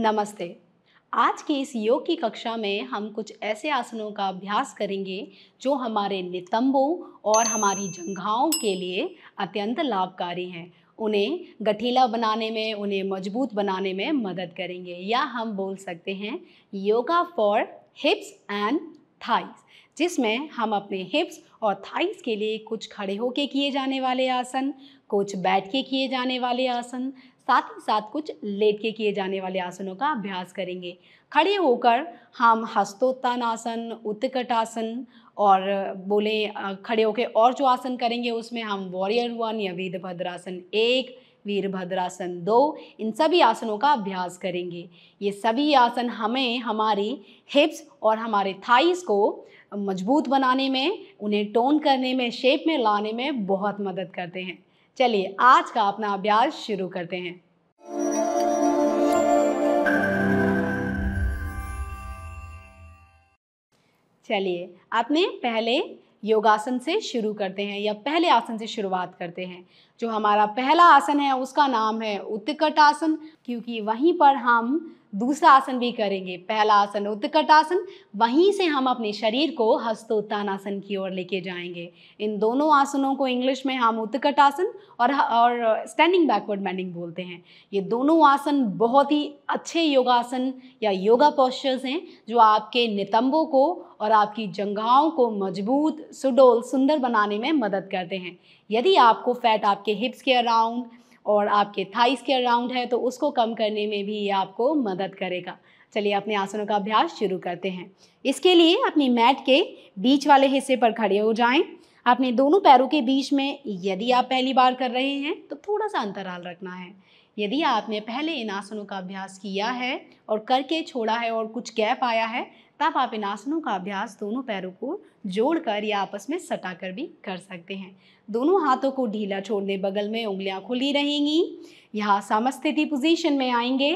नमस्ते। आज की इस योग की कक्षा में हम कुछ ऐसे आसनों का अभ्यास करेंगे जो हमारे नितंबों और हमारी जंघाओं के लिए अत्यंत लाभकारी हैं। उन्हें गठीला बनाने में, उन्हें मजबूत बनाने में मदद करेंगे, या हम बोल सकते हैं योगा फॉर हिप्स एंड थाइस, जिसमें हम अपने हिप्स और थाइस के लिए कुछ खड़े होके किए जाने वाले आसन, कुछ बैठ के किए जाने वाले आसन, साथ ही साथ कुछ लेट के किए जाने वाले आसनों का अभ्यास करेंगे। खड़े होकर हम हस्तोत्तानासन, उत्कटासन और खड़े होकर और जो आसन करेंगे उसमें हम वॉरियर 1 या वीरभद्रासन 1, वीरभद्रासन 2, इन सभी आसनों का अभ्यास करेंगे। ये सभी आसन हमें हमारी हिप्स और हमारे थाइस को मजबूत बनाने में, उन्हें टोन करने में, शेप में लाने में बहुत मदद करते हैं। चलिए आज का अपना अभ्यास शुरू करते हैं। चलिए अपने पहले योगासन से शुरू करते हैं, या पहले आसन से शुरुआत करते हैं। जो हमारा पहला आसन है उसका नाम है उत्कट आसन, क्योंकि वहीं पर हम दूसरा आसन भी करेंगे। पहला आसन उत्कट आसन, वहीं से हम अपने शरीर को हस्तोत्तानासन की ओर लेके जाएंगे। इन दोनों आसनों को इंग्लिश में हम उत्कट आसन और स्टैंडिंग बैकवर्ड बेंडिंग बोलते हैं। ये दोनों आसन बहुत ही अच्छे योगासन या योगा पोस्चर्स हैं जो आपके नितंबों को और आपकी जंघाओं को मजबूत, सुडौल, सुंदर बनाने में मदद करते हैं। यदि आपको फैट आपके हिप्स के अराउंड और आपके थाइस के अराउंड है तो उसको कम करने में भी ये आपको मदद करेगा। चलिए अपने आसनों का अभ्यास शुरू करते हैं। इसके लिए अपनी मैट के बीच वाले हिस्से पर खड़े हो जाएं। अपने दोनों पैरों के बीच में, यदि आप पहली बार कर रहे हैं तो थोड़ा सा अंतराल रखना है। यदि आपने पहले इन आसनों का अभ्यास किया है और करके छोड़ा है और कुछ गैप आया है, तब आप इन आसनों का अभ्यास दोनों पैरों को जोड़कर या आपस में सटाकर भी कर सकते हैं। दोनों हाथों को ढीला छोड़ने, बगल में उंगलियां खुली रहेंगी। यहाँ समस्थिति पोजीशन में आएंगे।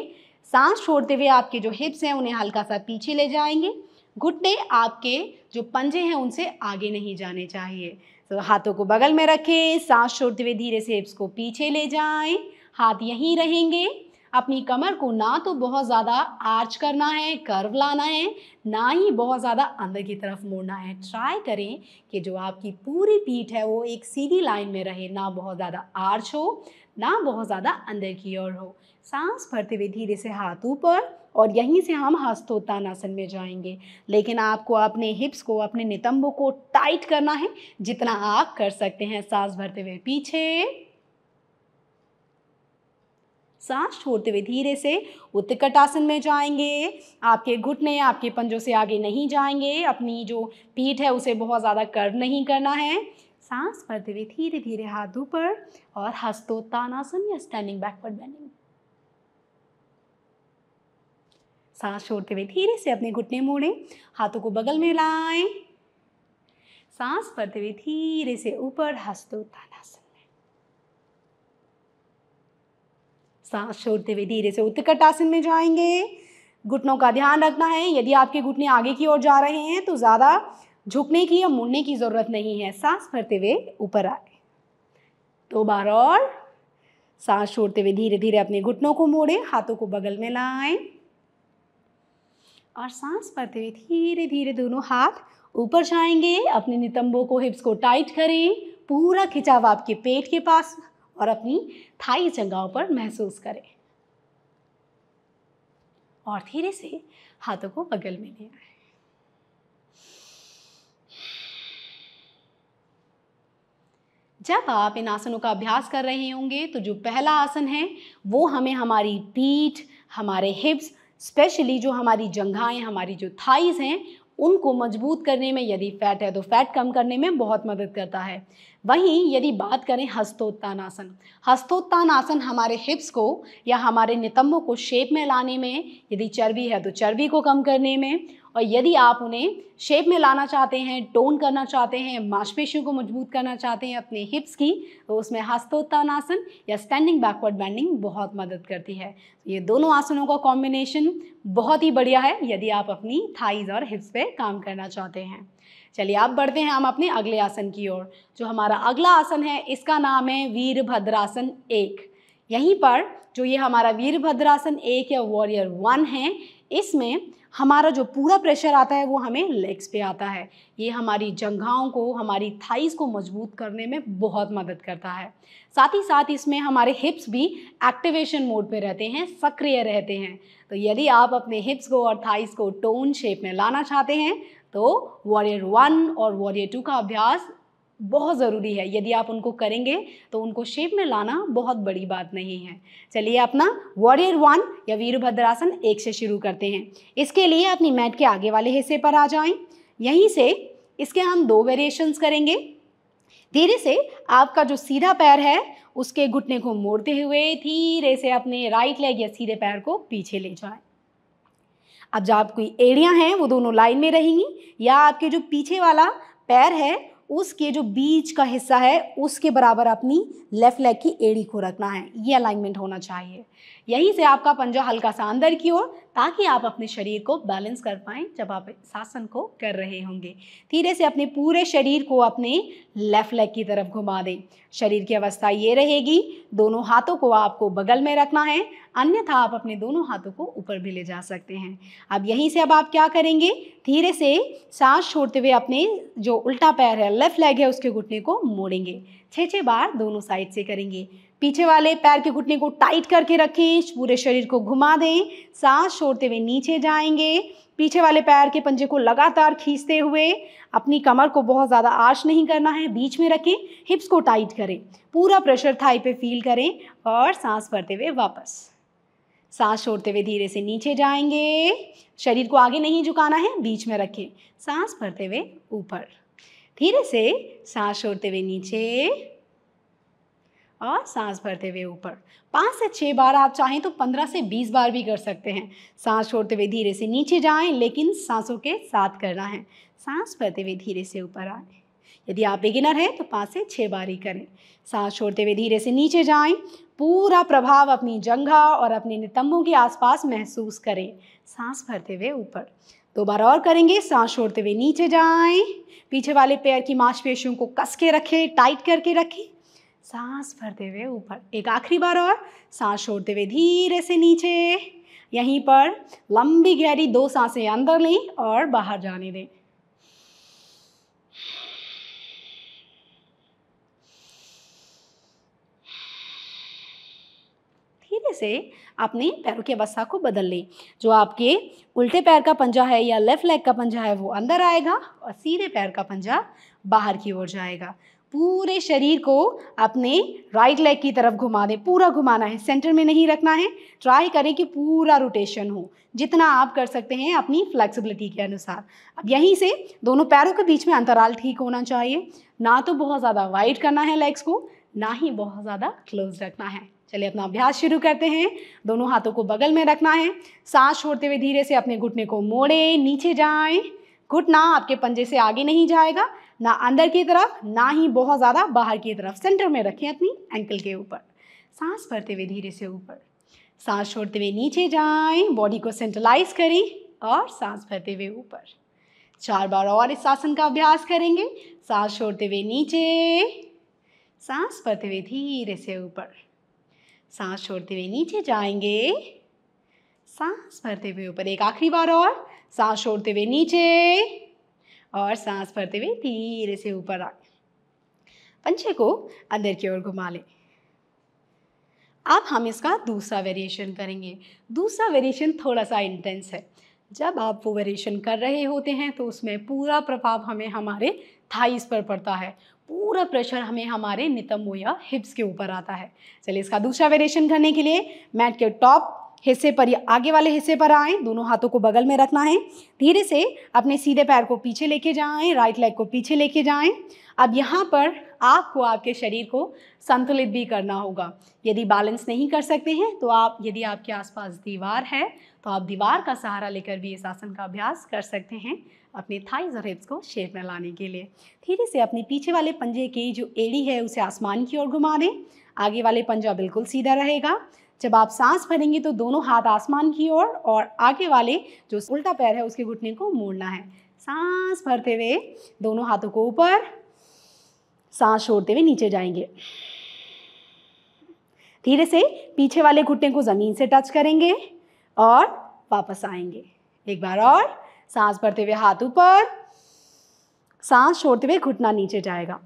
सांस छोड़ते हुए आपके जो हिप्स हैं उन्हें हल्का सा पीछे ले जाएंगे। घुटने आपके जो पंजे हैं उनसे आगे नहीं जाने चाहिए। तो हाथों को बगल में रखें। सांस छोड़ते हुए धीरे से हिप्स को पीछे ले जाएं। हाथ यहीं रहेंगे। अपनी कमर को ना तो बहुत ज़्यादा आर्च करना है, कर्व लाना है, ना ही बहुत ज़्यादा अंदर की तरफ मोड़ना है। ट्राई करें कि जो आपकी पूरी पीठ है वो एक सीधी लाइन में रहे, ना बहुत ज़्यादा आर्च हो, ना बहुत ज़्यादा अंदर की ओर हो। सांस भरते हुए धीरे से हाथ ऊपर, और यहीं से हम हस्तोत्तानासन में जाएंगे। लेकिन आपको अपने हिप्स को, अपने नितंबों को टाइट करना है जितना आप कर सकते हैं। सांस भरते हुए पीछे, सांस छोड़ते हुए धीरे से उत्कट आसन में जाएंगे। आपके घुटने आपके पंजों से आगे नहीं जाएंगे। अपनी जो पीठ है उसे बहुत ज़्यादा कर्व नहीं करना है। सांस भरते हुए धीरे धीरे हाथ ऊपर और हस्तोत्तानासन या स्टैंडिंग बैकवर्ड बेंडिंग। सांस छोड़ते हुए धीरे से अपने घुटने मोड़ें, हाथों को बगल में लाएं। सांस भरते हुए धीरे से ऊपर हस्तोत्तानासन। सांस छोड़ते हुए धीरे से उत्कट आसन में जाएंगे। घुटनों का ध्यान रखना है। यदि आपके घुटने आगे की ओर जा रहे हैं तो ज़्यादा झुकने की या मुड़ने की ज़रूरत नहीं है। सांस भरते हुए ऊपर आए। 2 बार और। सांस छोड़ते हुए धीरे धीरे अपने घुटनों को मोड़ें, हाथों को बगल में लाएं और सांस भरते हुए धीरे धीरे दोनों हाथ ऊपर जाएंगे। अपने नितंबों को, हिप्स को टाइट करें। पूरा खिंचाव आपके पेट के पास और अपनी थाई जंघाओं पर महसूस करें। और धीरे से हाथों को बगल में ले आए। जब आप इन आसनों का अभ्यास कर रहे होंगे तो जो पहला आसन है वो हमें हमारी पीठ, हमारे हिप्स, स्पेशली जो हमारी जंघाएं, हमारी जो थाइस हैं, उनको मजबूत करने में, यदि फैट है तो फैट कम करने में बहुत मदद करता है। वहीं यदि बात करें हस्तोत्तानासन, हस्तोत्तानासन हमारे हिप्स को या हमारे नितंबों को शेप में लाने में, यदि चर्बी है तो चर्बी को कम करने में, और यदि आप उन्हें शेप में लाना चाहते हैं, टोन करना चाहते हैं, मांसपेशियों को मजबूत करना चाहते हैं अपने हिप्स की, तो उसमें हस्तोत्तानासन या स्टैंडिंग बैकवर्ड बेंडिंग बहुत मदद करती है। ये दोनों आसनों का कॉम्बिनेशन बहुत ही बढ़िया है यदि आप अपनी थाइज और हिप्स पे काम करना चाहते हैं। चलिए अब बढ़ते हैं हम अपने अगले आसन की ओर। जो हमारा अगला आसन है इसका नाम है वीरभद्रासन 1। यहीं पर जो ये हमारा वीरभद्रासन 1 या वॉरियर 1 है, इसमें हमारा जो पूरा प्रेशर आता है वो हमें लेग्स पे आता है। ये हमारी जंघाओं को, हमारी थाइस को मजबूत करने में बहुत मदद करता है। साथ ही साथ इसमें हमारे हिप्स भी एक्टिवेशन मोड पे रहते हैं, सक्रिय रहते हैं। तो यदि आप अपने हिप्स को और थाइस को टोन शेप में लाना चाहते हैं तो वॉरियर 1 और वॉरियर 2 का अभ्यास बहुत ज़रूरी है। यदि आप उनको करेंगे तो उनको शेप में लाना बहुत बड़ी बात नहीं है। चलिए अपना वॉरियर 1 या वीरभद्रासन 1 से शुरू करते हैं। इसके लिए अपनी मैट के आगे वाले हिस्से पर आ जाएं। यहीं से इसके हम 2 वेरिएशंस करेंगे। धीरे से आपका जो सीधा पैर है उसके घुटने को मोड़ते हुए धीरे से अपने राइट लेग या सीधे पैर को पीछे ले जाएं। अब जो आपकी एड़ियां हैं वो दोनों लाइन में रहेंगी, या आपके जो पीछे वाला पैर है उसके जो बीच का हिस्सा है उसके बराबर अपनी लेफ्ट लेग की एड़ी को रखना है। ये अलाइनमेंट होना चाहिए। यहीं से आपका पंजा हल्का सा अंदर की ओर, ताकि आप अपने शरीर को बैलेंस कर पाएं जब आप इस आसन को कर रहे होंगे। धीरे से अपने पूरे शरीर को अपने लेफ्ट लेग की तरफ घुमा दें। शरीर की अवस्था ये रहेगी, दोनों हाथों को आपको बगल में रखना है, अन्यथा आप अपने दोनों हाथों को ऊपर भी ले जा सकते हैं। अब यहीं से अब आप क्या करेंगे, धीरे से सांस छोड़ते हुए अपने जो उल्टा पैर है, लेफ्ट लेग है, उसके घुटने को मोड़ेंगे। 6 बार दोनों साइड से करेंगे। पीछे वाले पैर के घुटने को टाइट करके रखें, पूरे शरीर को घुमा दें, सांस छोड़ते हुए नीचे जाएंगे। पीछे वाले पैर के पंजे को लगातार खींचते हुए अपनी कमर को बहुत ज़्यादा आर्च नहीं करना है, बीच में रखें, हिप्स को टाइट करें, पूरा प्रेशर थाई पे फील करें और सांस भरते हुए वापस। सांस छोड़ते हुए धीरे से नीचे जाएंगे। शरीर को आगे नहीं झुकाना है, बीच में रखें। सांस भरते हुए ऊपर, धीरे से सांस छोड़ते हुए नीचे और सांस भरते हुए ऊपर। 5 से 6 बार, आप चाहें तो 15 से 20 बार भी कर सकते हैं। सांस छोड़ते हुए धीरे से नीचे जाएं, लेकिन सांसों के साथ करना है। सांस भरते हुए धीरे से ऊपर आए। यदि आप बिगिनर हैं तो 5 से 6 बार ही करें। सांस छोड़ते हुए धीरे से नीचे जाएं। पूरा प्रभाव अपनी जंघा और अपने नितंबों के आसपास महसूस करें। सांस भरते हुए ऊपर। 2 बार और करेंगे। सांस छोड़ते हुए नीचे जाएं। पीछे वाले पैर की मांसपेशियों को कस के रखें, टाइट करके रखें। सांस भरते हुए ऊपर। एक आखिरी बार और। सांस छोड़ते हुए धीरे से नीचे। यहीं पर लंबी गहरी 2 सांसें अंदर लें और बाहर जाने दें। धीरे से अपने पैरों की अवस्था को बदल लें। जो आपके उल्टे पैर का पंजा है या लेफ्ट लेग का पंजा है वो अंदर आएगा और सीधे पैर का पंजा बाहर की ओर जाएगा। पूरे शरीर को अपने राइट लेग की तरफ घुमा दें। पूरा घुमाना है, सेंटर में नहीं रखना है। ट्राई करें कि पूरा रोटेशन हो, जितना आप कर सकते हैं अपनी फ्लेक्सिबिलिटी के अनुसार। अब यहीं से दोनों पैरों के बीच में अंतराल ठीक होना चाहिए। ना तो बहुत ज़्यादा वाइड करना है लेग्स को, ना ही बहुत ज़्यादा क्लोज रखना है। चलिए अपना अभ्यास शुरू करते हैं। दोनों हाथों को बगल में रखना है। सांस छोड़ते हुए धीरे से अपने घुटने को मोड़े, नीचे जाएं। घुटना आपके पंजे से आगे नहीं जाएगा, ना अंदर की तरफ, ना ही बहुत ज़्यादा बाहर की तरफ। सेंटर में रखें अपनी एंकल के ऊपर। सांस भरते हुए धीरे से ऊपर। सांस छोड़ते हुए नीचे जाएं। बॉडी को सेंट्रलाइज करें और सांस भरते हुए ऊपर। 4 बार और इस आसन का अभ्यास करेंगे। सांस छोड़ते हुए नीचे, सांस भरते हुए धीरे से ऊपर। सांस छोड़ते हुए नीचे जाएंगे, सांस भरते हुए ऊपर। एक आखिरी बार और। सांस छोड़ते हुए नीचे और सांस भरते हुए धीरे से ऊपर आए। पंजे को अंदर की ओर घुमा लें। अब हम इसका दूसरा वेरिएशन करेंगे। दूसरा वेरिएशन थोड़ा सा इंटेंस है। जब आप वो वेरिएशन कर रहे होते हैं तो उसमें पूरा प्रभाव हमें हमारे थाइस पर पड़ता है। पूरा प्रेशर हमें हमारे नितंबों या हिप्स के ऊपर आता है। चलिए इसका दूसरा वेरिएशन करने के लिए मैट के टॉप हिस्से पर या आगे वाले हिस्से पर आएँ। दोनों हाथों को बगल में रखना है। धीरे से अपने सीधे पैर को पीछे लेके जाएं, राइट लेग को पीछे लेके जाएं। अब यहाँ पर आपको आपके शरीर को संतुलित भी करना होगा। यदि बैलेंस नहीं कर सकते हैं तो यदि आपके आसपास दीवार है तो आप दीवार का सहारा लेकर भी इस आसन का अभ्यास कर सकते हैं अपने थाइज और हिप्स को शेप में लाने के लिए। धीरे से अपने पीछे वाले पंजे की जो एड़ी है उसे आसमान की ओर घुमा दें। आगे वाले पंजा बिल्कुल सीधा रहेगा। जब आप सांस भरेंगे तो दोनों हाथ आसमान की ओर और आगे वाले जो उल्टा पैर है उसके घुटने को मोड़ना है। सांस भरते हुए दोनों हाथों को ऊपर, सांस छोड़ते हुए नीचे जाएंगे। धीरे से पीछे वाले घुटने को ज़मीन से टच करेंगे और वापस आएंगे। एक बार और, सांस भरते हुए हाथ ऊपर, सांस छोड़ते हुए घुटना नीचे जाएगा।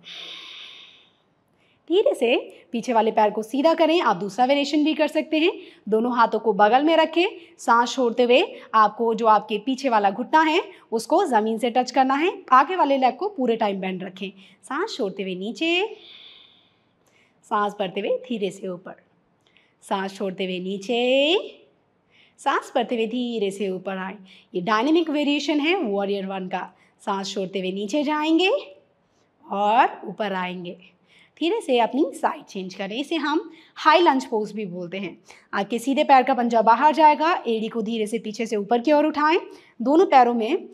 धीरे से पीछे वाले पैर को सीधा करें। आप दूसरा वेरिएशन भी कर सकते हैं। दोनों हाथों को बगल में रखें। सांस छोड़ते हुए आपको जो आपके पीछे वाला घुटना है उसको ज़मीन से टच करना है। आगे वाले लेग को पूरे टाइम बेंड रखें। सांस छोड़ते हुए नीचे, सांस भरते हुए धीरे से ऊपर, सांस छोड़ते हुए नीचे, सांस भरते हुए धीरे से ऊपर आए। ये डायनेमिक वेरिएशन है वॉरियर 1 का। सांस छोड़ते हुए नीचे जाएंगे और ऊपर आएंगे। धीरे से अपनी साइड चेंज करें। इसे हम हाई लंज पोज भी बोलते हैं। आपके सीधे पैर का पंजा बाहर जाएगा। एड़ी को धीरे से पीछे से ऊपर की ओर उठाएं। दोनों पैरों में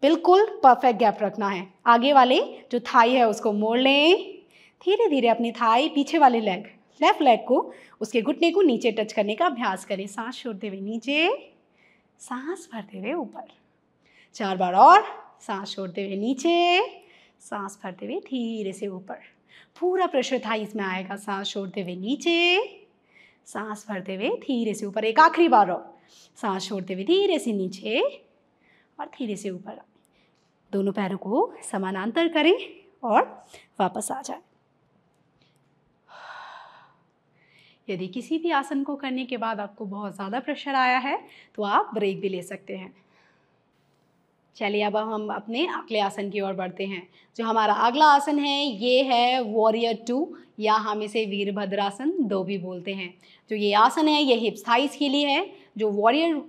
बिल्कुल परफेक्ट गैप रखना है। आगे वाले जो थाई है उसको मोड़ लें। धीरे धीरे अपनी थाई, पीछे वाले लेग, लेफ्ट लेग को, उसके घुटने को नीचे टच करने का अभ्यास करें। सांस छोड़ते हुए नीचे, सांस भरते हुए ऊपर। 4 बार और, सांस छोड़ते हुए नीचे, सांस भरते हुए धीरे से ऊपर। पूरा प्रेशर थाइस में आएगा। सांस छोड़ते हुए नीचे, सांस भरते हुए धीरे से ऊपर। एक आखिरी बार और, सांस छोड़ते हुए धीरे से नीचे और धीरे से ऊपर। दोनों पैरों को समानांतर करें और वापस आ जाए। यदि किसी भी आसन को करने के बाद आपको बहुत ज़्यादा प्रेशर आया है तो आप ब्रेक भी ले सकते हैं। चलिए अब हम अपने अगले आसन की ओर बढ़ते हैं। जो हमारा अगला आसन है ये है वॉरियर 2 या हम इसे वीरभद्रासन 2 भी बोलते हैं। जो ये आसन है ये हिप्स थाइस के लिए है। जो वॉरियर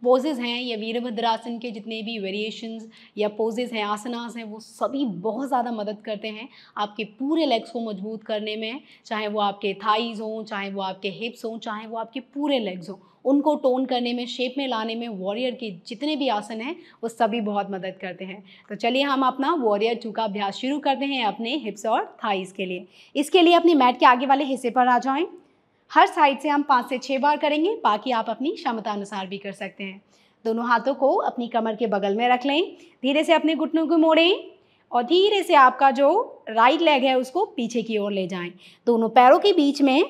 पोजेज हैं या वीरभद्रासन के जितने भी वेरिएशंस या पोजेज हैं, आसनास हैं, वो सभी बहुत ज़्यादा मदद करते हैं आपके पूरे लेग्स को मजबूत करने में। चाहे वो आपके थाइज़ हों, चाहे वो आपके हिप्स हों, चाहे वो आपके पूरे लेग्स हों, उनको टोन करने में, शेप में लाने में वॉरियर के जितने भी आसन हैं वो सभी बहुत मदद करते हैं। तो चलिए हम अपना वॉरियर 2 का अभ्यास शुरू करते हैं अपने हिप्स और थाइज़ के लिए। इसके लिए अपनी मैट के आगे वाले हिस्से पर आ जाएं। हर साइड से हम 5 से 6 बार करेंगे। बाकी आप अपनी क्षमता अनुसार भी कर सकते हैं। दोनों हाथों को अपनी कमर के बगल में रख लें। धीरे से अपने घुटनों को मोड़ें और धीरे से आपका जो राइट लेग है उसको पीछे की ओर ले जाएं। दोनों पैरों के बीच में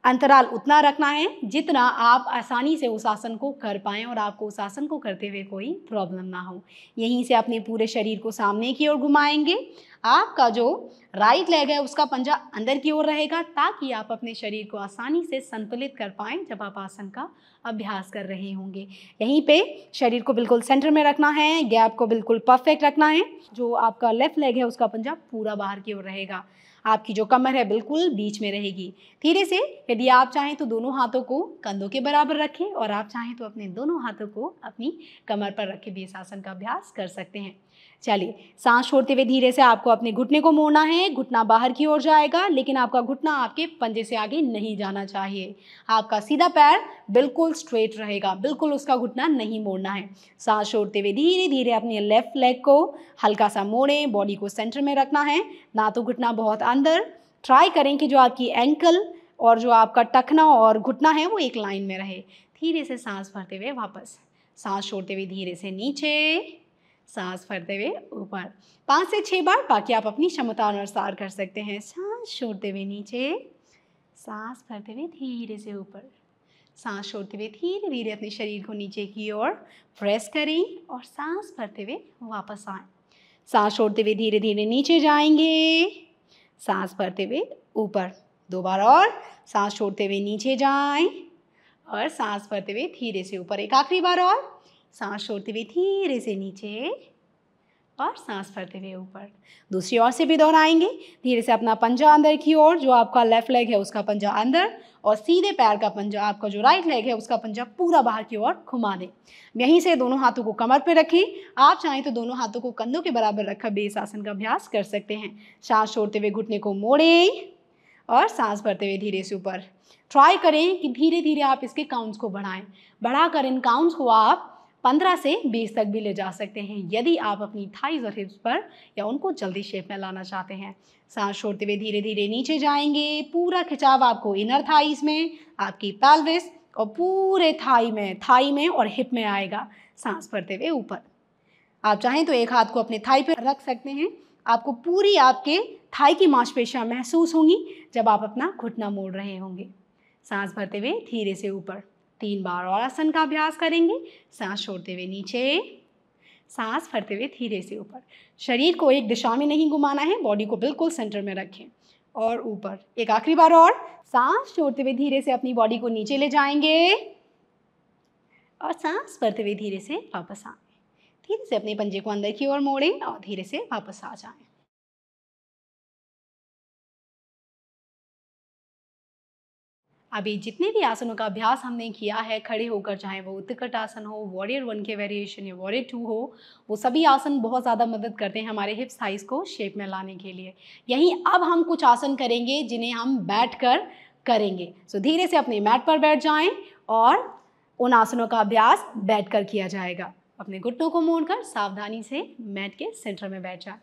अंतराल उतना रखना है जितना आप आसानी से उस आसन को कर पाएँ और आपको उस आसन को करते हुए कोई प्रॉब्लम ना हो। यहीं से अपने पूरे शरीर को सामने की ओर घुमाएंगे। आपका जो राइट लेग है उसका पंजा अंदर की ओर रहेगा ताकि आप अपने शरीर को आसानी से संतुलित कर पाएँ जब आप आसन का अभ्यास कर रहे होंगे। यहीं पे शरीर को बिल्कुल सेंटर में रखना है, गैप को बिल्कुल परफेक्ट रखना है। जो आपका लेफ्ट लेग है उसका पंजा पूरा बाहर की ओर रहेगा। आपकी जो कमर है बिल्कुल बीच में रहेगी। धीरे से यदि आप चाहें तो दोनों हाथों को कंधों के बराबर रखें और आप चाहें तो अपने दोनों हाथों को अपनी कमर पर रख के भी इस आसन का अभ्यास कर सकते हैं। चलिए, सांस छोड़ते हुए धीरे से आपको अपने घुटने को मोड़ना है। घुटना बाहर की ओर जाएगा लेकिन आपका घुटना आपके पंजे से आगे नहीं जाना चाहिए। आपका सीधा पैर बिल्कुल स्ट्रेट रहेगा, बिल्कुल उसका घुटना नहीं मोड़ना है। सांस छोड़ते हुए धीरे धीरे अपने लेफ्ट लेग को हल्का सा मोड़ें। बॉडी को सेंटर में रखना है, ना तो घुटना बहुत अंदर। ट्राई करें कि जो आपकी एंकल और जो आपका टखना और घुटना है वो एक लाइन में रहे। धीरे से सांस भरते हुए वापस, सांस छोड़ते हुए धीरे से नीचे, सांस भरते हुए ऊपर। 5 से 6 बार, बाकी आप अपनी क्षमता अनुसार कर सकते हैं। सांस छोड़ते हुए नीचे, सांस भरते हुए धीरे से ऊपर। सांस छोड़ते हुए धीरे धीरे अपने शरीर को नीचे की ओर प्रेस करें और सांस भरते हुए वापस आएं। सांस छोड़ते हुए धीरे धीरे नीचे जाएंगे, सांस भरते हुए ऊपर। 2 बार और, सांस छोड़ते हुए नीचे जाएं और सांस भरते हुए धीरे से ऊपर। एक आखिरी बार और, सांस छोड़ते हुए धीरे से नीचे और सांस भरते हुए ऊपर। दूसरी ओर से भी दोहराएंगे। धीरे से अपना पंजा अंदर की ओर, जो आपका लेफ्ट लेग है उसका पंजा अंदर और सीधे पैर का पंजा, आपका जो राइट लेग है उसका पंजा पूरा बाहर की ओर घुमा दें। यहीं से दोनों हाथों को कमर पर रखें। आप चाहें तो दोनों हाथों को कंधों के बराबर रखकर भी इस आसन का अभ्यास कर सकते हैं। सांस छोड़ते हुए घुटने को मोड़ें और सांस भरते हुए धीरे से ऊपर। ट्राई करें कि धीरे धीरे आप इसके काउंट्स को बढ़ाएं। बढ़ाकर इन काउंट्स को आप 15 से 20 तक भी ले जा सकते हैं यदि आप अपनी थाइज और हिप्स पर या उनको जल्दी शेप में लाना चाहते हैं। सांस छोड़ते हुए धीरे धीरे नीचे जाएंगे। पूरा खिंचाव आपको इनर थाइज में, आपकी पेल्विस और पूरे थाई में और हिप में आएगा। सांस भरते हुए ऊपर। आप चाहें तो एक हाथ को अपने थाई पर रख सकते हैं। आपको पूरी आपके थाई की मांसपेशियां महसूस होंगी जब आप अपना घुटना मोड़ रहे होंगे। सांस भरते हुए धीरे से ऊपर। 3 बार और आसन का अभ्यास करेंगे। सांस छोड़ते हुए नीचे, सांस भरते हुए धीरे से ऊपर। शरीर को एक दिशा में नहीं घुमाना है, बॉडी को बिल्कुल सेंटर में रखें और ऊपर। एक आखिरी बार और। सांस छोड़ते हुए धीरे से अपनी बॉडी को नीचे ले जाएंगे और सांस भरते हुए धीरे से वापस आएं। धीरे से अपने पंजे को अंदर की ओर मोड़ें और धीरे से वापस आ जाएं। अभी जितने भी आसनों का अभ्यास हमने किया है खड़े होकर, चाहे वो उत्कट आसन हो, वॉरियर 1 के वेरिएशन या वॉरियर 2 हो, वो सभी आसन बहुत ज़्यादा मदद करते हैं हमारे हिप्स थाइस को शेप में लाने के लिए। यहीं अब हम कुछ आसन करेंगे जिन्हें हम बैठकर करेंगे। सो धीरे से अपने मैट पर बैठ जाएं और उन आसनों का अभ्यास बैठकर किया जाएगा। अपने घुटनों को मोड़कर सावधानी से मैट के सेंटर में बैठ जाएं।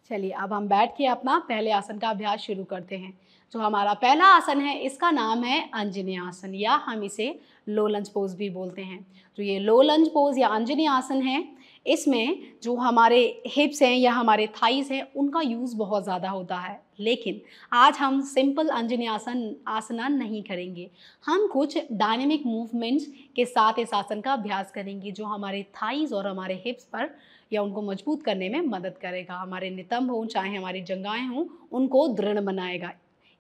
चलिए अब हम बैठ के अपना पहले आसन का अभ्यास शुरू करते हैं। जो हमारा पहला आसन है इसका नाम है अंजनी आसन, या हम इसे लो लंज पोज भी बोलते हैं। जो ये लो लंज पोज या अंजनी आसन है, इसमें जो हमारे हिप्स हैं या हमारे थाइस हैं उनका यूज़ बहुत ज़्यादा होता है। लेकिन आज हम सिंपल अंजनी आसना नहीं करेंगे। हम कुछ डायनेमिक मूवमेंट्स के साथ इस आसन का अभ्यास करेंगे जो हमारे थाइस और हमारे हिप्स पर या उनको मजबूत करने में मदद करेगा। हमारे नितंब हों चाहे हमारी जंघाएं हों, उनको दृढ़ बनाएगा।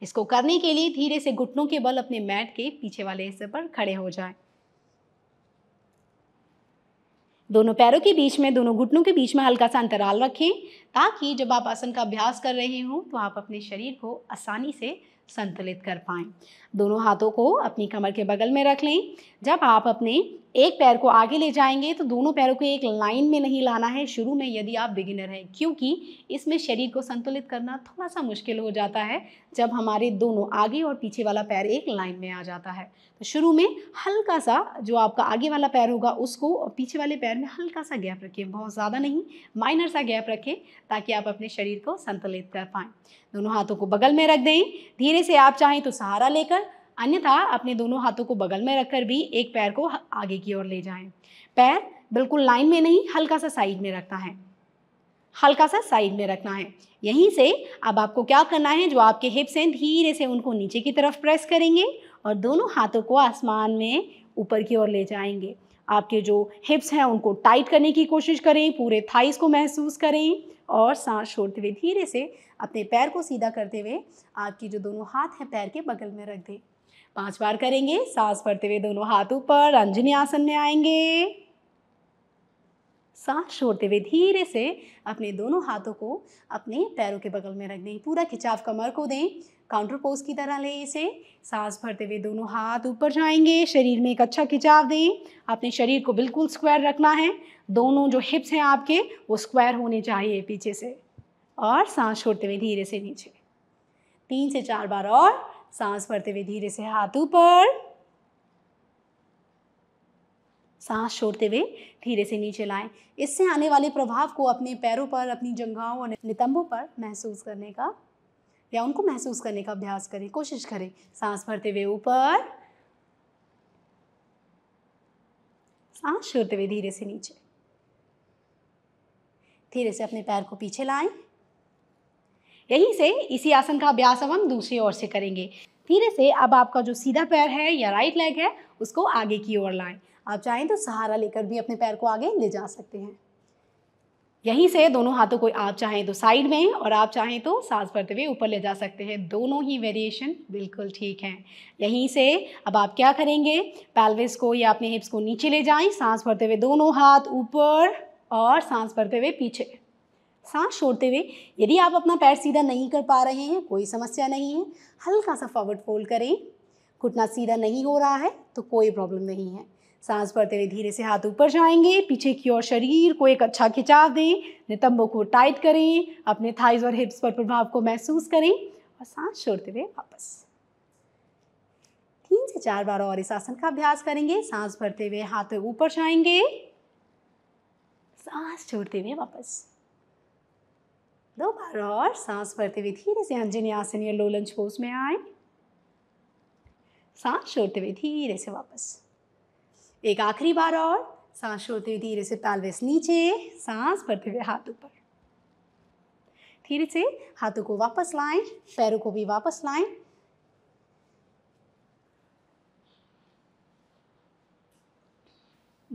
इसको करने के लिए धीरे से घुटनों के बल अपने मैट के पीछे वाले हिस्से पर खड़े हो जाएं। दोनों पैरों के बीच में, दोनों घुटनों के बीच में हल्का सा अंतराल रखें ताकि जब आप आसन का अभ्यास कर रहे हो तो आप अपने शरीर को आसानी से संतुलित कर पाएं। दोनों हाथों को अपनी कमर के बगल में रख लें। जब आप अपने एक पैर को आगे ले जाएंगे तो दोनों पैरों को एक लाइन में नहीं लाना है शुरू में, यदि आप बिगिनर हैं, क्योंकि इसमें शरीर को संतुलित करना थोड़ा सा मुश्किल हो जाता है जब हमारे दोनों आगे और पीछे वाला पैर एक लाइन में आ जाता है। तो शुरू में हल्का सा जो आपका आगे वाला पैर होगा उसको और पीछे वाले पैर में हल्का सा गैप रखें, बहुत ज़्यादा नहीं, माइनर सा गैप रखें ताकि आप अपने शरीर को संतुलित कर पाएँ। दोनों हाथों को बगल में रख दें। धीरे से आप चाहें तो सहारा लेकर, अन्यथा अपने दोनों हाथों को बगल में रखकर भी एक पैर को आगे की ओर ले जाएं। पैर बिल्कुल लाइन में नहीं, हल्का सा साइड में रखना है, हल्का सा साइड में रखना है। यहीं से अब आपको क्या करना है, जो आपके हिप्स हैं धीरे से उनको नीचे की तरफ प्रेस करेंगे और दोनों हाथों को आसमान में ऊपर की ओर ले जाएंगे। आपके जो हिप्स हैं उनको टाइट करने की कोशिश करें, पूरे थाइस को महसूस करें और सांस छोड़ते हुए धीरे से अपने पैर को सीधा करते हुए आपकी जो दोनों हाथ हैं पैर के बगल में रख दें। 5 बार करेंगे। सांस भरते हुए दोनों हाथ ऊपर अंजनी आसन में आएंगे। सांस छोड़ते हुए धीरे से अपने दोनों हाथों को अपने पैरों के बगल में रख दें। पूरा खिंचाव कमर को दें, काउंटर पोज की तरह लें इसे। सांस भरते हुए दोनों हाथ ऊपर जाएंगे, शरीर में एक अच्छा खिंचाव दें। अपने शरीर को बिल्कुल स्क्वायर रखना है, दोनों जो हिप्स हैं आपके वो स्क्वायर होने चाहिए पीछे से। और सांस छोड़ते हुए धीरे से नीचे। 3 से 4 बार और। सांस भरते हुए धीरे से हाथ ऊपर, सांस छोड़ते हुए धीरे से नीचे लाएं। इससे आने वाले प्रभाव को अपने पैरों पर, अपनी जंघाओं और नितंबों पर महसूस करने का या उनको महसूस करने का अभ्यास करें, कोशिश करें। सांस भरते हुए ऊपर, सांस छोड़ते हुए धीरे से नीचे। धीरे से अपने पैर को पीछे लाएं। यहीं से इसी आसन का अभ्यास अब हम दूसरी ओर से करेंगे। धीरे से अब आपका जो सीधा पैर है या राइट लेग है उसको आगे की ओर लाएं। आप चाहें तो सहारा लेकर भी अपने पैर को आगे ले जा सकते हैं। यहीं से दोनों हाथों को आप चाहें तो साइड में और आप चाहें तो सांस भरते हुए ऊपर ले जा सकते हैं। दोनों ही वेरिएशन बिल्कुल ठीक हैं। यहीं से अब आप क्या करेंगे, पेल्विस को या अपने हिप्स को नीचे ले जाएं। सांस भरते हुए दोनों हाथ ऊपर और सांस भरते हुए पीछे। सांस छोड़ते हुए यदि आप अपना पैर सीधा नहीं कर पा रहे हैं, कोई समस्या नहीं है, हल्का सा फॉरवर्ड फोल्ड करें। घुटना सीधा नहीं हो रहा है तो कोई प्रॉब्लम नहीं है। सांस भरते हुए धीरे से हाथ ऊपर जाएंगे, पीछे की ओर शरीर को एक अच्छा खिंचाव दें, नितंबों को टाइट करें, अपने थाइस और हिप्स पर प्रभाव को महसूस करें और सांस छोड़ते हुए वापस। 3 से 4 बार और इस आसन का अभ्यास करेंगे। सांस भरते हुए हाथ ऊपर जाएंगे, सांस छोड़ते हुए वापस। 2 बार और। सांस भरते हुए धीरे से अंजनी आसन या लो लंज पोज में आए, सांस छोड़ते हुए धीरे से वापस। एक आखिरी बार और। सांस छोड़ते हुए धीरे से पेल्विस नीचे, सांस भरते हुए हाथ ऊपर। धीरे से हाथों को वापस लाएं, पैरों को भी वापस लाएं।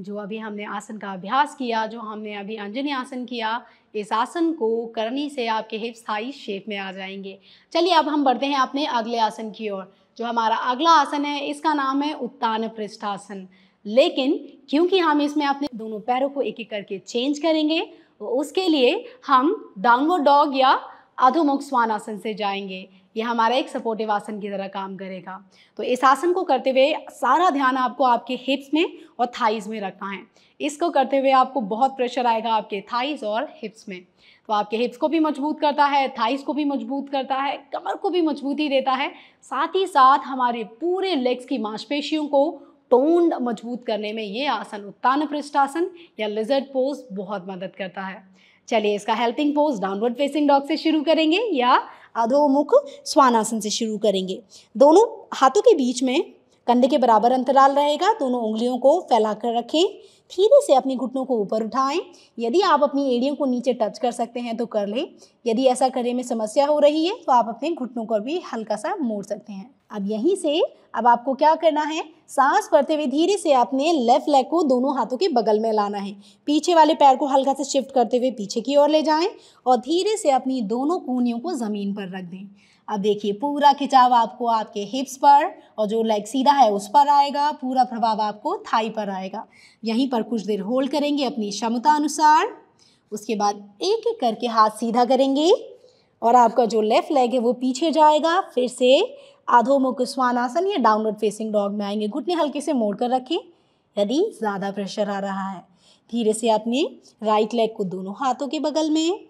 जो अभी हमने आसन का अभ्यास किया, जो हमने अभी अंजनी आसन किया, इस आसन को करने से आपके हिप्स थाई शेप में आ जाएंगे। चलिए अब हम बढ़ते हैं अपने अगले आसन की ओर। जो हमारा अगला आसन है इसका नाम है उत्तान पृष्ठासन। लेकिन क्योंकि हम इसमें अपने दोनों पैरों को एक एक करके चेंज करेंगे, तो उसके लिए हम डाउनवर्ड डॉग या अधोमुख स्वानासन से जाएंगे। यह हमारा एक सपोर्टिव आसन की तरह काम करेगा। तो इस आसन को करते हुए सारा ध्यान आपको आपके हिप्स में और थाइज में रखना है। इसको करते हुए आपको बहुत प्रेशर आएगा आपके थाइज और हिप्स में। तो आपके हिप्स को भी मजबूत करता है, थाइज को भी मजबूत करता है, कमर को भी मजबूती देता है, साथ ही साथ हमारे पूरे लेग्स की मांसपेशियों को टोन्ड मजबूत करने में ये आसन उत्तान पृष्ठासन या लिजर्ड पोज बहुत मदद करता है। चलिए इसका helping pose downward facing dog से शुरू करेंगे या अधोमुख स्वानासन से शुरू करेंगे। दोनों हाथों के बीच में कंधे के बराबर अंतराल रहेगा। दोनों उंगलियों को फैलाकर रखें। धीरे से अपनी घुटनों को ऊपर उठाएं। यदि आप अपनी एड़ियों को नीचे टच कर सकते हैं तो कर लें। यदि ऐसा करने में समस्या हो रही है तो आप अपने घुटनों को भी हल्का सा मोड़ सकते हैं। अब यहीं से अब आपको क्या करना है, सांस भरते हुए धीरे से अपने लेफ्ट लेग को दोनों हाथों के बगल में लाना है। पीछे वाले पैर को हल्का से शिफ्ट करते हुए पीछे की ओर ले जाएं और धीरे से अपनी दोनों कूहनियों को ज़मीन पर रख दें। अब देखिए पूरा खिंचाव आपको आपके हिप्स पर और जो लेग सीधा है उस पर आएगा। पूरा प्रभाव आपको थाई पर आएगा। यहीं पर कुछ देर होल्ड करेंगे अपनी क्षमता अनुसार। उसके बाद एक एक करके हाथ सीधा करेंगे और आपका जो लेफ्ट लेग है वो पीछे जाएगा। फिर से अधोमुख स्वानासन या डाउनवर्ड फेसिंग डॉग में आएंगे। घुटने हल्के से मोड़ कर रखें यदि ज़्यादा प्रेशर आ रहा है। धीरे से अपने राइट लेग को दोनों हाथों के बगल में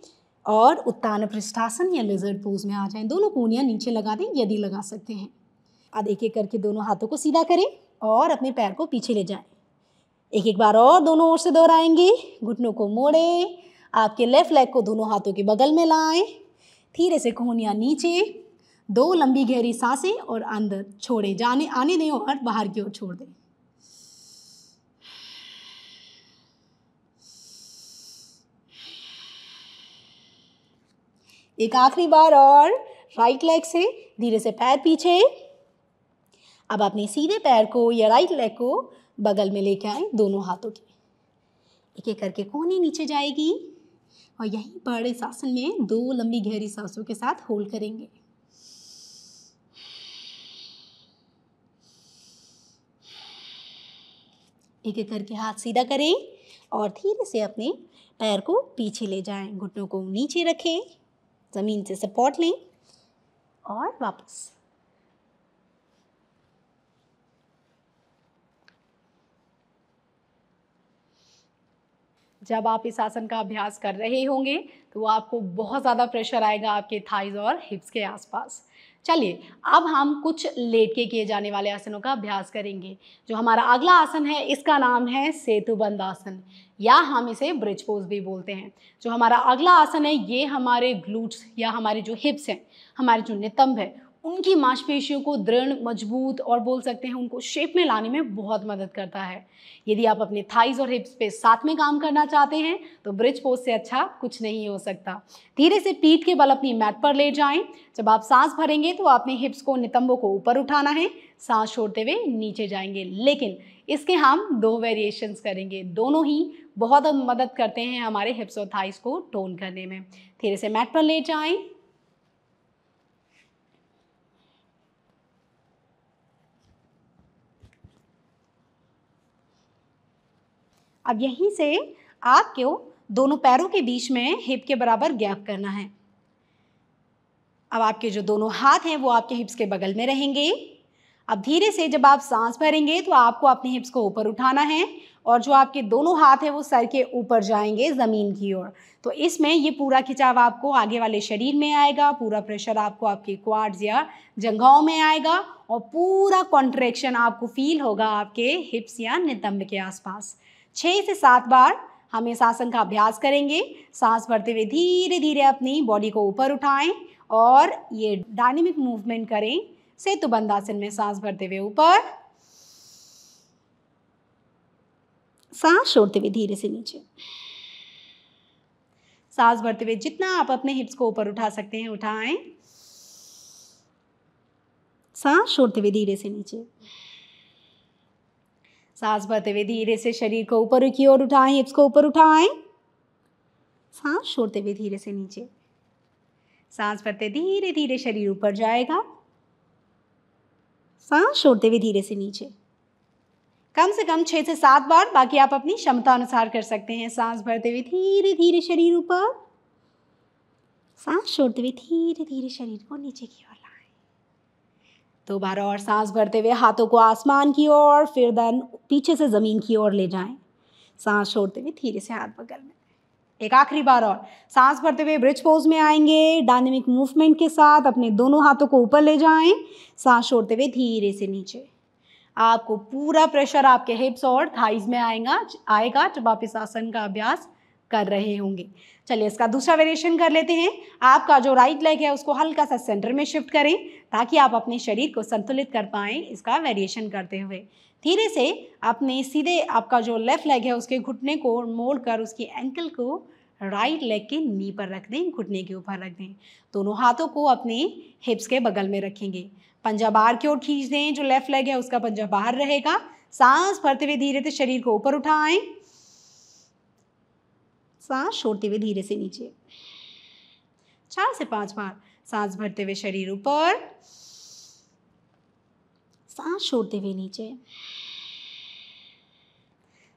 और उत्तान पृष्ठासन या लिजर्ड पोज में आ जाएं। दोनों कूहनियाँ नीचे लगा दें यदि लगा सकते हैं। अब एक एक करके दोनों हाथों को सीधा करें और अपने पैर को पीछे ले जाएं। एक एक बार और दोनों ओर से दोहराएंगे। घुटनों को मोड़ें। आपके लेफ्ट लेग को दोनों हाथों के बगल में लाएं। धीरे से कूहनियाँ नीचे। 2 लंबी गहरी सांसें और अंदर छोड़ें, जाने आने दें और बाहर की ओर छोड़ दें। एक आखिरी बार और राइट लेग से धीरे से पैर पीछे। अब अपने सीधे पैर को या राइट लेग को बगल में लेके आए दोनों हाथों के। एक एक करके कोहनी नीचे जाएगी और यहीं पर इस आसन में 2 लंबी गहरी सांसों के साथ होल्ड करेंगे। एक एक करके हाथ सीधा करें और धीरे से अपने पैर को पीछे ले जाएं। घुटनों को नीचे रखें, ज़मीन से सपोर्ट लें और वापस। जब आप इस आसन का अभ्यास कर रहे होंगे तो आपको बहुत ज़्यादा प्रेशर आएगा आपके थाइज और हिप्स के आसपास। चलिए अब हम कुछ लेट के किए जाने वाले आसनों का अभ्यास करेंगे। जो हमारा अगला आसन है इसका नाम है सेतुबंध आसन या हम इसे ब्रिज पोज भी बोलते हैं। जो हमारा अगला आसन है ये हमारे ग्लूट्स या हमारे जो हिप्स हैं, हमारे जो नितंब है, उनकी मांसपेशियों को दृढ़, मजबूत और बोल सकते हैं उनको शेप में लाने में बहुत मदद करता है। यदि आप अपने थाइज और हिप्स पे साथ में काम करना चाहते हैं तो ब्रिज पोज से अच्छा कुछ नहीं हो सकता। धीरे से पीठ के बल अपनी मैट पर ले जाएं। जब आप सांस भरेंगे तो अपने हिप्स को, नितंबों को ऊपर उठाना है, सांस छोड़ते हुए नीचे जाएंगे। लेकिन इसके हम 2 वेरिएशंस करेंगे। दोनों ही बहुत मदद करते हैं हमारे हिप्स और थाइज को टोन करने में। धीरे से मैट पर ले जाएं। अब यहीं से आपको दोनों पैरों के बीच में हिप के बराबर गैप करना है। अब आपके जो दोनों हाथ हैं वो आपके हिप्स के बगल में रहेंगे। अब धीरे से जब आप सांस भरेंगे तो आपको अपने हिप्स को ऊपर उठाना है और जो आपके दोनों हाथ हैं वो सर के ऊपर जाएंगे ज़मीन की ओर। तो इसमें ये पूरा खिंचाव आपको आगे वाले शरीर में आएगा, पूरा प्रेशर आपको आपके क्वाड्स या जंघाओं में आएगा और पूरा कॉन्ट्रैक्शन आपको फील होगा आपके हिप्स या नितंब के आसपास। 6 से 7 बार हम इस आसन का अभ्यास करेंगे। सांस भरते हुए धीरे धीरे अपनी बॉडी को ऊपर उठाएं और ये डायनेमिक मूवमेंट करें। सेतुबंध आसन में सांस भरते हुए ऊपर, सांस छोड़ते हुए धीरे से नीचे। सांस भरते हुए जितना आप अपने हिप्स को ऊपर उठा सकते हैं उठाएं। सांस छोड़ते हुए धीरे से नीचे। सांस भरते हुए धीरे से शरीर को ऊपर की ओर उठाएं, हिप्स को ऊपर उठाएं। सांस छोड़ते हुए धीरे से नीचे। सांस भरते धीरे धीरे शरीर ऊपर जाएगा। सांस छोड़ते हुए धीरे से नीचे। कम से कम 6 से 7 बार, बाकी आप अपनी क्षमता अनुसार कर सकते हैं। सांस भरते हुए धीरे धीरे शरीर ऊपर। सांस छोड़ते हुए धीरे धीरे शरीर को नीचे की ओर लाएं। 2 बार और सांस भरते हुए हाथों को आसमान की ओर, फिर देन पीछे से जमीन की ओर ले जाएं। सांस छोड़ते हुए धीरे से हाथ बगल में। एक आखिरी बार और सांस भरते हुए ब्रिज पोज में आएंगे। डायनेमिक मूवमेंट के साथ अपने दोनों हाथों को ऊपर ले जाएं। सांस छोड़ते हुए धीरे से नीचे। आपको पूरा प्रेशर आपके हिप्स और थाइज में आएगा जब आप इस आसन का अभ्यास कर रहे होंगे। चलिए इसका दूसरा वेरिएशन कर लेते हैं। आपका जो राइट लेग है उसको हल्का सा सेंटर में शिफ्ट करें ताकि आप अपने शरीर को संतुलित कर पाएं। इसका वेरिएशन करते हुए धीरे से अपने सीधे आपका जो लेफ्ट लेग है उसके घुटने को मोड़कर उसकी एंकल को राइट लेग के नी पर रख दें, घुटने के ऊपर रख दें। दोनों हाथों को अपने हिप्स के बगल में रखेंगे। पंजा बाहर की ओर खींच दें। जो लेफ्ट लेग है उसका पंजा बाहर रहेगा। सांस भरते हुए धीरे से शरीर को ऊपर उठाएं। सांस छोड़ते हुए धीरे से नीचे। 4 से 5 बार सांस भरते हुए शरीर ऊपर। सांस छोड़ते हुए नीचे।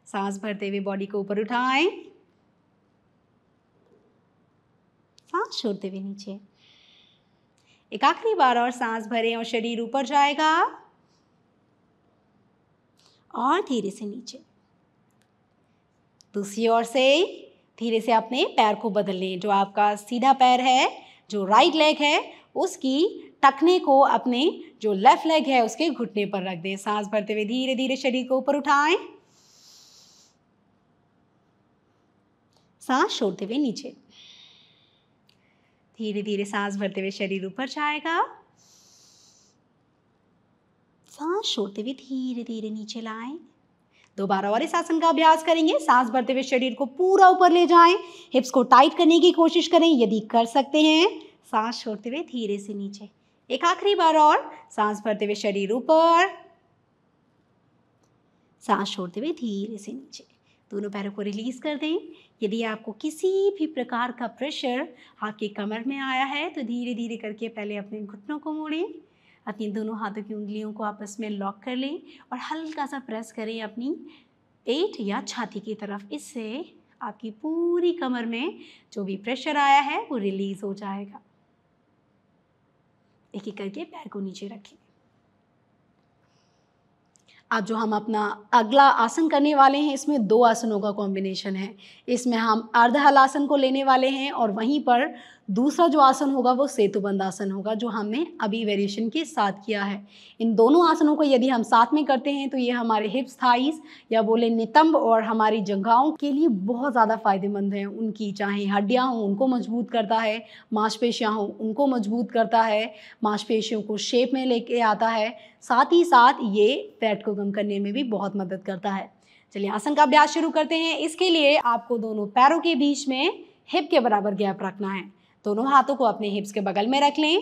सांस भरते हुए बॉडी को ऊपर उठाएं। सांस छोड़ते हुए नीचे। एक आखिरी बार और सांस भरें और शरीर ऊपर जाएगा और धीरे से नीचे। दूसरी ओर से धीरे से अपने पैर को बदल लें। जो आपका सीधा पैर है, जो राइट लेग है, उसकी टखने को अपने जो लेफ्ट लेग है उसके घुटने पर रख दें। सांस भरते हुए धीरे धीरे शरीर को ऊपर उठाएं। सांस छोड़ते हुए नीचे। धीरे धीरे सांस भरते हुए शरीर ऊपर जाएगा। सांस छोड़ते हुए धीरे धीरे नीचे लाएं। 2 बार और इस आसन का अभ्यास करेंगे। सांस भरते हुए शरीर को पूरा ऊपर ले जाएं। हिप्स को टाइट करने की कोशिश करें यदि कर सकते हैं। सांस छोड़ते हुए धीरे से नीचे। एक आखिरी बार और सांस भरते हुए शरीर ऊपर। सांस छोड़ते हुए धीरे से नीचे। दोनों पैरों को रिलीज कर दें। यदि आपको किसी भी प्रकार का प्रेशर आपके कमर में आया है तो धीरे धीरे करके पहले अपने घुटनों को मोड़ें। अपनी दोनों हाथों की उंगलियों को आपस में लॉक कर लें और हल्का सा प्रेस करें अपनी पेट या छाती की तरफ। इससे आपकी पूरी कमर में जो भी प्रेशर आया है वो रिलीज हो जाएगा। एक एक करके पैर को नीचे रखें। आज जो हम अपना अगला आसन करने वाले हैं इसमें 2 आसनों का कॉम्बिनेशन है। इसमें हम अर्ध हलासन को लेने वाले हैं और वहीं पर दूसरा जो आसन होगा वो सेतुबंध आसन होगा जो हमने अभी वेरिएशन के साथ किया है। इन दोनों आसनों को यदि हम साथ में करते हैं तो ये हमारे हिप्स, थाइस या बोले नितंब और हमारी जंघाओं के लिए बहुत ज़्यादा फायदेमंद है। उनकी चाहे हड्डियाँ हों उनको मजबूत करता है, मांसपेशियाँ हों उनको मजबूत करता है, मांसपेशियों को शेप में लेके आता है, साथ ही साथ ये फैट को कम करने में भी बहुत मदद करता है। चलिए आसन का अभ्यास शुरू करते हैं। इसके लिए आपको दोनों पैरों के बीच में हिप के बराबर गैप रखना है। दोनों हाथों को अपने हिप्स के बगल में रख लें।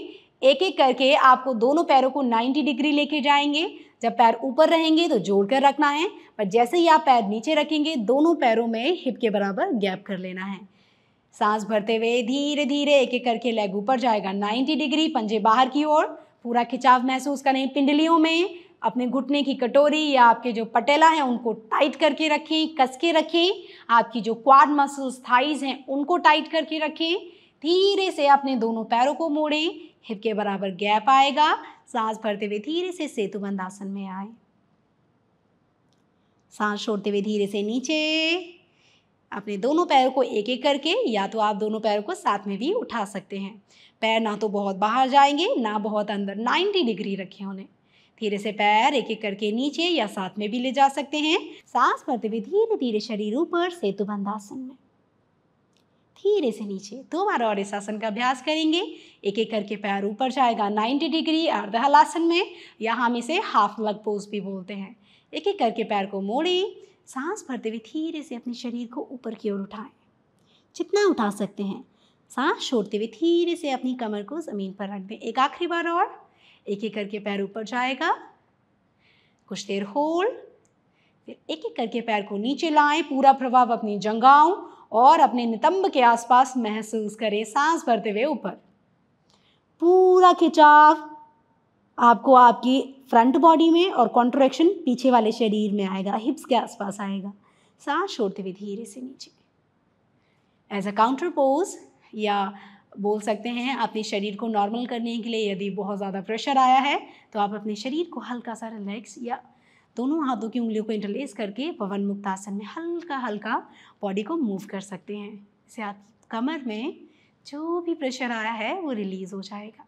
एक एक करके आपको दोनों पैरों को 90 डिग्री लेके जाएंगे। जब पैर ऊपर रहेंगे तो जोड़ कर रखना है, पर जैसे ही आप पैर नीचे रखेंगे दोनों पैरों में हिप के बराबर गैप कर लेना है। सांस भरते हुए धीरे धीरे एक एक करके लेग ऊपर जाएगा 90 डिग्री, पंजे बाहर की ओर, पूरा खिंचाव महसूस करें पिंडलियों में। अपने घुटने की कटोरी या आपके जो पटेला है उनको टाइट करके रखें, कस के रखें। आपकी जो क्वाड मसल्स, थाइज हैं उनको टाइट करके रखें। धीरे से अपने दोनों पैरों को मोड़ें, हिप के बराबर गैप आएगा। सांस भरते हुए धीरे से सेतुबंध आसन में आए। सांस छोड़ते हुए धीरे से नीचे। अपने दोनों पैरों को एक एक करके या तो आप दोनों पैरों को साथ में भी उठा सकते हैं। पैर ना तो बहुत बाहर जाएंगे ना बहुत अंदर, 90 डिग्री रखें उन्हें। धीरे से पैर एक एक करके नीचे या साथ में भी ले जा सकते हैं। सांस भरते हुए धीरे धीरे शरीर ऊपर, सेतुबंध आसन में धीरे से नीचे। 2 बार और इस आसन का अभ्यास करेंगे। एक एक करके पैर ऊपर जाएगा 90 डिग्री अर्ध हलासन में, या हम इसे हाफ लग पोज भी बोलते हैं। एक एक करके पैर को मोड़ें। सांस भरते हुए धीरे से अपने शरीर को ऊपर की ओर उठाएं, जितना उठा सकते हैं। सांस छोड़ते हुए धीरे से अपनी कमर को ज़मीन पर रख दें। एक आखिरी बार और। एक एक करके पैर ऊपर जाएगा। कुछ देर होल्ड। फिर एक एक करके पैर को नीचे लाएं, पूरा प्रभाव अपनी जंघाओं और अपने नितंब के आसपास महसूस करें। सांस भरते हुए ऊपर, पूरा खिंचाव आपको आपकी फ्रंट बॉडी में और कॉन्ट्रैक्शन पीछे वाले शरीर में आएगा, हिप्स के आसपास आएगा। सांस छोड़ते हुए धीरे से नीचे। एज अ काउंटर पोज या बोल सकते हैं अपने शरीर को नॉर्मल करने के लिए, यदि बहुत ज़्यादा प्रेशर आया है तो आप अपने शरीर को हल्का सा रिलैक्स या दोनों हाथों की उंगलियों को इंटरलेस करके पवन मुक्त आसन में हल्का हल्का बॉडी को मूव कर सकते हैं। इससे आप कमर में जो भी प्रेशर आया है वो रिलीज हो जाएगा।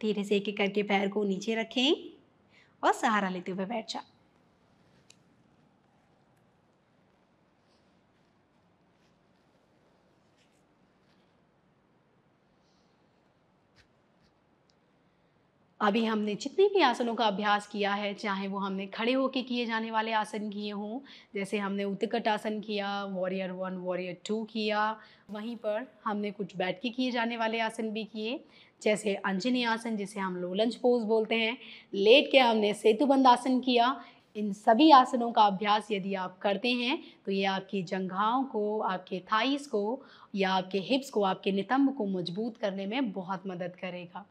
धीरे से एक एक करके पैर को नीचे रखें और सहारा लेते हुए बैठ जाओ। अभी हमने जितने भी आसनों का अभ्यास किया है, चाहे वो हमने खड़े होकर किए जाने वाले आसन किए हों, जैसे हमने उत्कट आसन किया, वॉरियर 1 वॉरियर 2 किया, वहीं पर हमने कुछ बैठ के किए जाने वाले आसन भी किए, जैसे अंजनी आसन जिसे हम लो लंज पोज बोलते हैं, लेट के हमने सेतुबंध आसन किया। इन सभी आसनों का अभ्यास यदि आप करते हैं तो ये आपकी जंघाओं को, आपके थाइस को या आपके हिप्स को, आपके नितंब को मजबूत करने में बहुत मदद करेगा।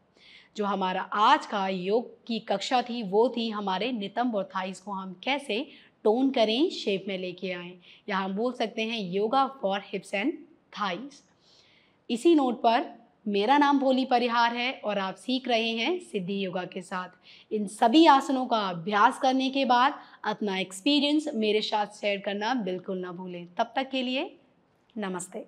जो हमारा आज का योग की कक्षा थी वो थी हमारे नितंब और थाइस को हम कैसे टोन करें, शेप में लेके आएँ, या हम बोल सकते हैं योगा फॉर हिप्स एंड थाइस। इसी नोट पर मेरा नाम भोली परिहार है और आप सीख रहे हैं सिद्धि योगा के साथ। इन सभी आसनों का अभ्यास करने के बाद अपना एक्सपीरियंस मेरे साथ शेयर करना बिल्कुल ना भूलें। तब तक के लिए नमस्ते।